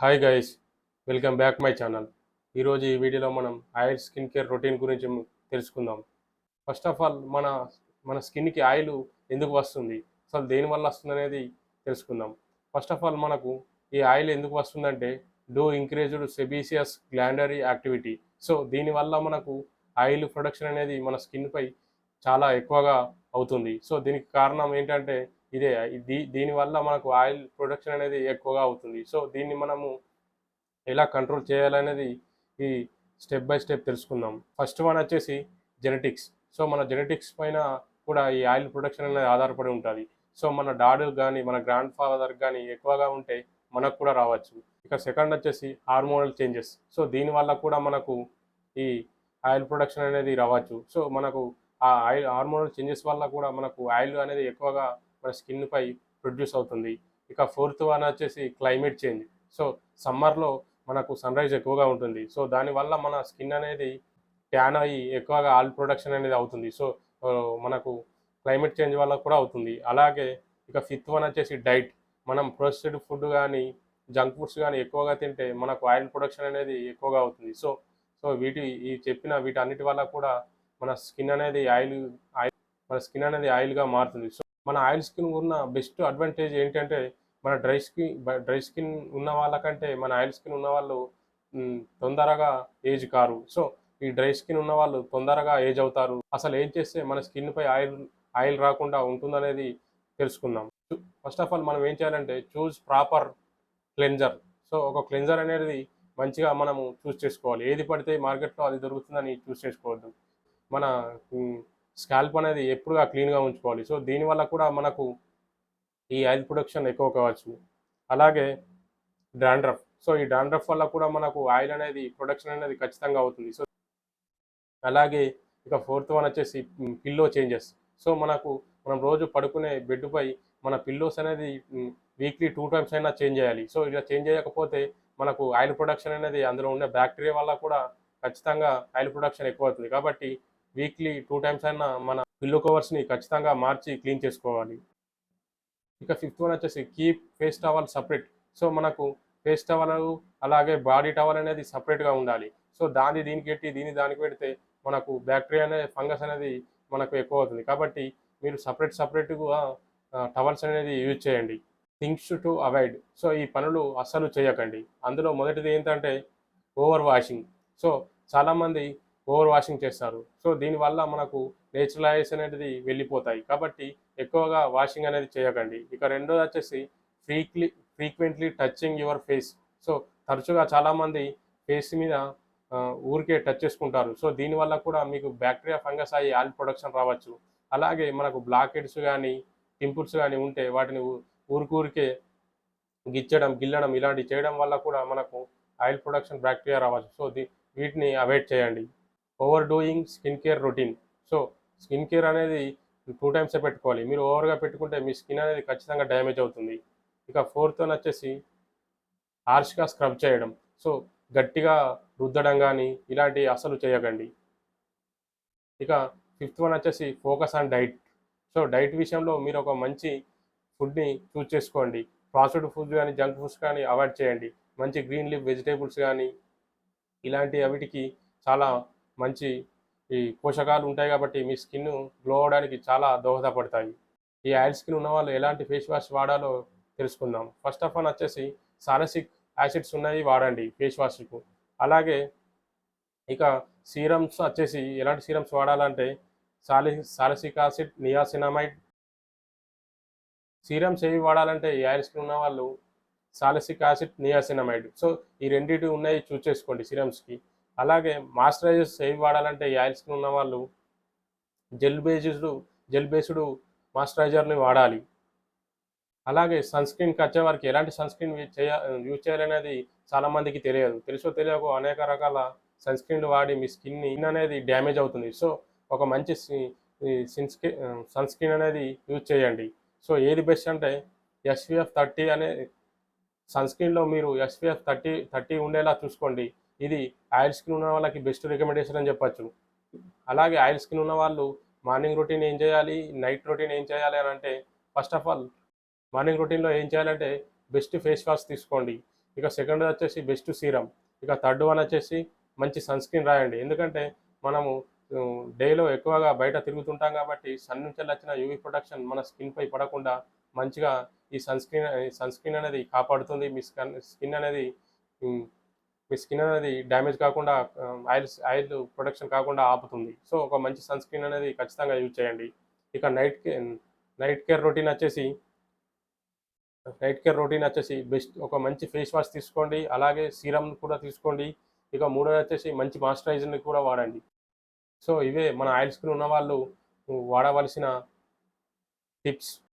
Hi guys, welcome back my channel. ఈరోజు ఈ వీడియోలో మనం ఆయిల్ స్కిన్ కేర్ రొటీన్ గురించి తెలుసుకుందాం. ఫస్ట్ ఆఫ్ ఆల్ మన స్కిన్కి ఆయిల్ ఎందుకు వస్తుంది, అసలు దేనివల్ల వస్తుంది అనేది తెలుసుకుందాం. ఫస్ట్ ఆఫ్ ఆల్ మనకు ఈ ఆయిల్ ఎందుకు వస్తుందంటే ఇంక్రీజ్డ్ సెబీసియస్ గ్లాండరీ యాక్టివిటీ. సో దీనివల్ల మనకు ఆయిల్ ప్రొడక్షన్ అనేది మన స్కిన్పై చాలా ఎక్కువగా అవుతుంది. సో దీనికి కారణం ఏంటంటే ఇదే దీనివల్ల మనకు ఆయిల్ ప్రొడక్షన్ అనేది ఎక్కువగా అవుతుంది. సో దీన్ని మనము ఎలా కంట్రోల్ చేయాలనేది ఈ స్టెప్ బై స్టెప్ తెలుసుకుందాం. ఫస్ట్ వన్ వచ్చేసి జెనెటిక్స్. సో మన జెనెటిక్స్ పైన కూడా ఈ ఆయిల్ ప్రొడక్షన్ అనేది ఆధారపడి ఉంటుంది. సో మన డాడీకి కానీ మన గ్రాండ్ ఫాదర్కి కానీ ఎక్కువగా ఉంటే మనకు కూడా రావచ్చు. ఇక సెకండ్ వచ్చేసి హార్మోనల్ చేంజెస్. సో దీనివల్ల కూడా మనకు ఈ ఆయిల్ ప్రొడక్షన్ అనేది రావచ్చు. సో మనకు ఆ ఆయిల్ హార్మోనల్ చేంజెస్ వల్ల కూడా మనకు ఆయిల్ అనేది ఎక్కువగా మన స్కిన్పై ప్రొడ్యూస్ అవుతుంది. ఇక ఫోర్త్ వన్ వచ్చేసి క్లైమేట్ చేంజ్. సో సమ్మర్లో మనకు సన్రైజ్ ఎక్కువగా ఉంటుంది. సో దానివల్ల మన స్కిన్ అనేది ట్యాన్ అయ్యి ఎక్కువగా ఆయిల్ ప్రొడక్షన్ అనేది అవుతుంది. సో మనకు క్లైమేట్ చేంజ్ వల్ల కూడా అవుతుంది. అలాగే ఇక ఫిఫ్త్ వన్ వచ్చేసి డైట్. మనం ప్రొసెస్డ్ ఫుడ్ కానీ జంక్ ఫుడ్స్ కానీ ఎక్కువగా తింటే మనకు ఆయిల్ ప్రొడక్షన్ అనేది ఎక్కువగా అవుతుంది. సో సో వీటన్నిటి వల్ల కూడా మన స్కిన్ అనేది మన స్కిన్ అనేది ఆయిల్గా మారుతుంది. సో మన ఆయిల్ స్కిన్ ఉన్న బెస్ట్ అడ్వాంటేజ్ ఏంటంటే మన డ్రై స్కిన్ ఉన్న వాళ్ళకంటే మన ఆయిల్ స్కిన్ ఉన్న వాళ్ళు తొందరగా ఏజ్ కారు. సో ఈ డ్రై స్కిన్ ఉన్న వాళ్ళు తొందరగా ఏజ్ అవుతారు. అసలు ఏం చేస్తే మన స్కిన్పై ఆయిల్ రాకుండా ఉంటుందనేది తెలుసుకుందాం. ఫస్ట్ ఆఫ్ ఆల్ మనం ఏం చేయాలంటే చూస్ ప్రాపర్ క్లెన్జర్. సో ఒక క్లెన్జర్ అనేది మంచిగా మనము చూస్ చేసుకోవాలి. ఏది పడితే మార్కెట్లో అది దొరుకుతుందని చూస్ చేసుకోవద్దు. మన స్కాల్ప్ అనేది ఎప్పుడుగా క్లీన్గా ఉంచుకోవాలి. సో దీనివల్ల కూడా మనకు ఈ ఆయిల్ ప్రొడక్షన్ ఎక్కువ కావచ్చు. అలాగే డాండ్రఫ్. సో ఈ డాండ్రఫ్ వల్ల కూడా మనకు ఆయిల్ అనేది ప్రొడక్షన్ అనేది ఖచ్చితంగా అవుతుంది. సో అలాగే ఇక ఫోర్త్ వన్ వచ్చేసి పిల్లో చేంజెస్. సో మనం రోజు పడుకునే బెడ్పై మన పిల్లోస్ అనేది వీక్లీ 2 టైమ్స్ అయినా చేంజ్ చేయాలి. సో ఇలా చేంజ్ చేయకపోతే మనకు ఆయిల్ ప్రొడక్షన్ అనేది అందులో ఉండే బ్యాక్టీరియా వల్ల కూడా ఖచ్చితంగా ఆయిల్ ప్రొడక్షన్ ఎక్కువ అవుతుంది. కాబట్టి వీక్లీ 2 టైమ్స్ అయినా మన పిల్లో కవర్స్ని ఖచ్చితంగా మార్చి క్లీన్ చేసుకోవాలి. ఇక ఫిఫ్త్ వన్ వచ్చేసి keep face towel separate. So మనకు ఫేస్ టవల్ అలాగే బాడీ టవల్ అనేది సపరేట్గా ఉండాలి. సో దీనికి పెట్టి దానికి పెడితే మనకు బ్యాక్టీరియా అనేది ఫంగస్ అనేది మనకు ఎక్కువ అవుతుంది. కాబట్టి మీరు సపరేట్గా టవల్స్ అనేది యూజ్ చేయండి. Things to avoid. సో ఈ పనులు అస్సలు చేయకండి. అందులో మొదటిది ఏంటంటే ఓవర్ వాషింగ్. సో చాలామంది ఓవర్ వాషింగ్ చేస్తారు. సో దీనివల్ల మనకు నేచురల్ హెయిర్స్ అనేది వెళ్ళిపోతాయి. కాబట్టి ఎక్కువగా వాషింగ్ అనేది చేయకండి. ఇక రెండోది వచ్చేసి frequently touching your face. So తరచుగా చాలామంది ఫేస్ మీద ఊరికే టచ్ చేసుకుంటారు. సో దీనివల్ల కూడా మీకు బ్యాక్టీరియా ఫంగస్ అయ్యి ఆయిల్ ప్రొడక్షన్ రావచ్చు. అలాగే మనకు బ్లాక్ హెడ్స్ కానీ పింపుల్స్ కానీ ఉంటే వాటిని ఊరికే గిల్లడం ఇలాంటివి చేయడం వల్ల కూడా మనకు ఆయిల్ ప్రొడక్షన్ బ్యాక్టీరియా రావచ్చు. సో వీటిని అవాయిడ్ చేయండి. Over doing skin care routine. So skin care అనేది 2 టైమ్సే పెట్టుకోవాలి. మీరు ఓవర్గా పెట్టుకుంటే మీ స్కిన్ అనేది ఖచ్చితంగా డ్యామేజ్ అవుతుంది. ఇక ఫోర్త్ వన్ వచ్చేసి హార్ష్గా స్క్రబ్ చేయడం. సో గట్టిగా రుద్దడం కానీ ఇలాంటివి అసలు చేయకండి. ఇక ఫిఫ్త్ వన్ వచ్చేసి focus on diet. So diet విషయంలో మీరు ఒక మంచి ఫుడ్ని చూస్ చేసుకోండి. ఫాస్ట్‌ఫుడ్ ఫుడ్ కానీ జంక్ ఫుడ్స్ కానీ అవాయిడ్ చేయండి. మంచి గ్రీన్ లీఫ్ వెజిటేబుల్స్ కానీ ఇలాంటి అవిటికి చాలా మంచి ఈ పోషకాలు ఉంటాయి. కాబట్టి మీ స్కిన్ గ్లో అవ్వడానికి చాలా దోహదపడతాయి. ఈ ఆయిల్ స్కిన్ ఉన్న వాళ్ళు ఎలాంటి ఫేస్ వాష్ వాడాలో తెలుసుకుందాం. ఫస్ట్ ఆఫ్ ఆల్ వచ్చేసి సాలిసిక్ యాసిడ్స్ ఉన్నవి వాడండి ఫేస్ వాష్‌కు. అలాగే ఇక సీరమ్స్ వచ్చేసి ఎలాంటి సీరమ్స్ వాడాలంటే సాలిసిక్ యాసిడ్, నియాసినమైడ్. సీరమ్స్ ఏవి వాడాలంటే ఈ ఆయిల్ స్కిన్ ఉన్న వాళ్ళు సాలిసిక్ యాసిడ్, నియాసినమైడ్. సో ఈ రెండిటి ఉన్నాయి చూస్ చేసుకోండి సీరమ్స్కి. అలాగే మాయిశ్చరైజర్స్ ఏవి వాడాలంటే ఈ ఆయిల్ స్కిన్ ఉన్న వాళ్ళు జెల్ బేస్డ్ మాయిశ్చరైజర్ని వాడాలి. అలాగే సన్ స్క్రీన్కి వచ్చేవారికి ఎలాంటి సన్ స్క్రీన్ యూజ్ చేయాలనేది చాలామందికి తెలియదు. తెలుసో తెలియకో అనేక రకాల సన్ స్క్రీన్లు వాడి మీ స్కిన్ అనేది డ్యామేజ్ అవుతుంది. సో ఒక మంచి సన్ స్క్రీన్ అనేది యూజ్ చేయండి. సో ఏది బెస్ట్ అంటే SPF 30 అనే సన్ స్క్రీన్లో మీరు SPF 30 ఉండేలా చూసుకోండి. ఇది ఆయిల్ స్కిన్ ఉన్న వాళ్ళకి బెస్ట్ రికమెండేషన్ అని చెప్పచ్చు. అలాగే ఆయిల్ స్కిన్ ఉన్న వాళ్ళు మార్నింగ్ రొటీన్ ఏం చేయాలి, నైట్ రొటీన్ ఏం చేయాలి అని అంటే ఫస్ట్ ఆఫ్ ఆల్ మార్నింగ్ రొటీన్లో ఏం చేయాలంటే బెస్ట్ ఫేస్ వాష్ తీసుకోండి. ఇక సెకండ్ వచ్చేసి బెస్ట్ సీరం. ఇక థర్డ్ వన్ వచ్చేసి మంచి సన్ స్క్రీన్ రాయండి. ఎందుకంటే మనము డేలో ఎక్కువగా బయట తిరుగుతుంటాం కాబట్టి సన్ నుంచి వచ్చిన యూవీ ప్రొటెక్షన్ మన స్కిన్పై పడకుండా మంచిగా ఈ సన్ స్క్రీన్ అనేది కాపాడుతుంది. స్కిన్ అనేది ఉమ్, మీ స్కిన్ అనేది డ్యామేజ్ కాకుండా ఆయిల్ ప్రొటెక్షన్ కాకుండా ఆపుతుంది. సో ఒక మంచి సన్ స్క్రీన్ అనేది ఖచ్చితంగా యూజ్ చేయండి. ఇక నైట్ కేర్ రొటీన్ వచ్చేసి బెస్ట్ ఒక మంచి ఫేస్ వాష్ తీసుకోండి. అలాగే సీరం కూడా తీసుకోండి. ఇక మూడోది వచ్చేసి మంచి మాయిశ్చరైజర్ని కూడా వాడండి. సో ఇవే మన ఆయిల్ స్కిన్ ఉన్నవాళ్ళు వాడవలసిన టిప్స్.